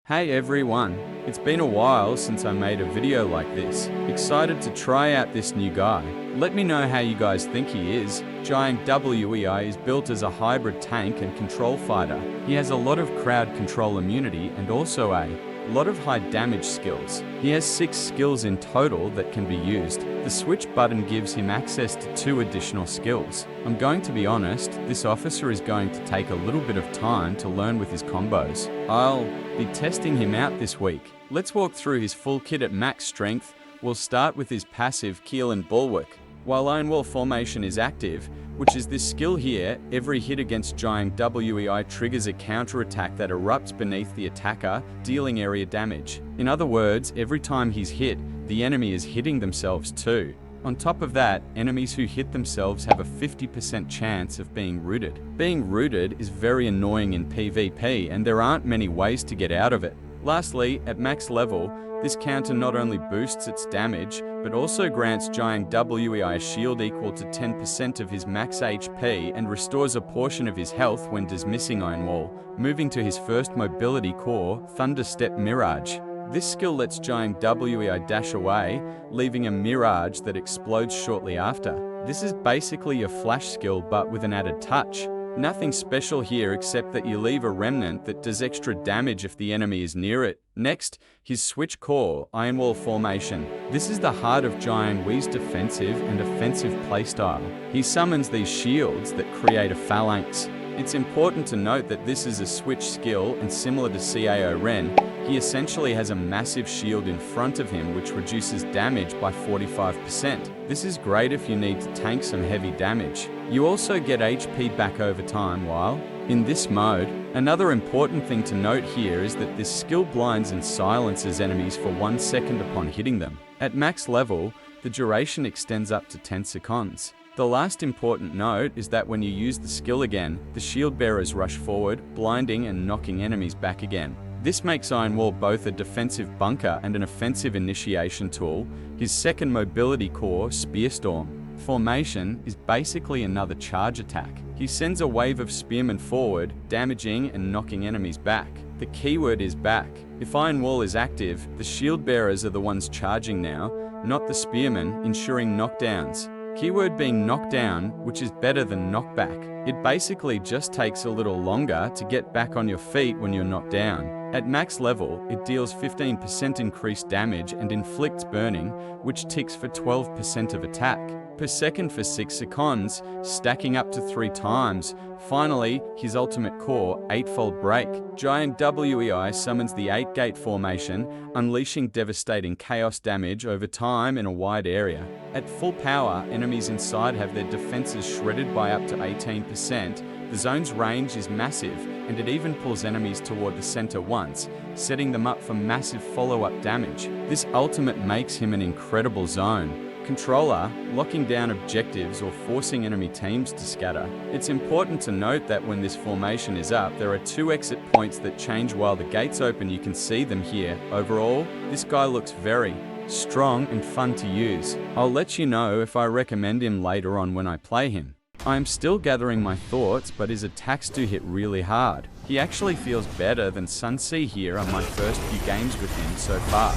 Hey everyone, it's been a while since I made a video like this. Excited to try out this new guy. Let me know how you guys think he is. Jiang WEI is built as a hybrid tank and control fighter. He has a lot of crowd control immunity and also a lot of high damage skills. He has 6 skills in total that can be used. The switch button gives him access to 2 additional skills. I'm going to be honest, this officer is going to take a little bit of time to learn with his combos. I'll be testing him out this week. Let's walk through his full kit at max strength. We'll start with his passive Keel and Bulwark. While Iron Wall formation is active, which is this skill here, every hit against Jiang WEI triggers a counterattack that erupts beneath the attacker, dealing area damage. In other words, every time he's hit, the enemy is hitting themselves too. On top of that, enemies who hit themselves have a 50% chance of being rooted. Being rooted is very annoying in PvP, and there aren't many ways to get out of it. Lastly, at max level, this counter not only boosts its damage, but also grants Jiang WEI a shield equal to 10% of his max HP and restores a portion of his health when dismissing Iron Wall, moving to his first mobility core, Thunder Step Mirage. This skill lets Jiang WEI dash away, leaving a mirage that explodes shortly after. This is basically a flash skill but with an added touch. Nothing special here except that you leave a remnant that does extra damage if the enemy is near it. Next, his switch core, Iron Wall formation. This is the heart of Jiang Wei's defensive and offensive playstyle. He summons these shields that create a phalanx. It's important to note that this is a switch skill, and similar to Cao Ren, he essentially has a massive shield in front of him which reduces damage by 45%. This is great if you need to tank some heavy damage. You also get HP back over time while in this mode. Another important thing to note here is that this skill blinds and silences enemies for 1 second upon hitting them. At max level, the duration extends up to 10 seconds. The last important note is that when you use the skill again, the shield bearers rush forward, blinding and knocking enemies back again. This makes Iron Wall both a defensive bunker and an offensive initiation tool. His second mobility core, Spearstorm formation, is basically another charge attack. He sends a wave of spearmen forward, damaging and knocking enemies back. The keyword is back. If Iron Wall is active, the shield bearers are the ones charging now, not the spearmen, ensuring knockdowns. Keyword being knockdown, which is better than knockback. It basically just takes a little longer to get back on your feet when you're knocked down. At max level, it deals 15% increased damage and inflicts burning, which ticks for 12% of attack per second for 6 seconds, stacking up to 3 times. Finally, his ultimate core, 8-fold break. Jiang WEI summons the 8-gate formation, unleashing devastating chaos damage over time in a wide area. At full power, enemies inside have their defenses shredded by up to 18%. The zone's range is massive, and it even pulls enemies toward the center once, setting them up for massive follow-up damage. This ultimate makes him an incredible zone controller, locking down objectives or forcing enemy teams to scatter. It's important to note that when this formation is up, there are 2 exit points that change while the gates open. You can see them here. Overall, this guy looks very strong and fun to use. I'll let you know if I recommend him later on when I play him. I am still gathering my thoughts, but his attacks do hit really hard. He actually feels better than Sun Ce here on my first few games with him so far.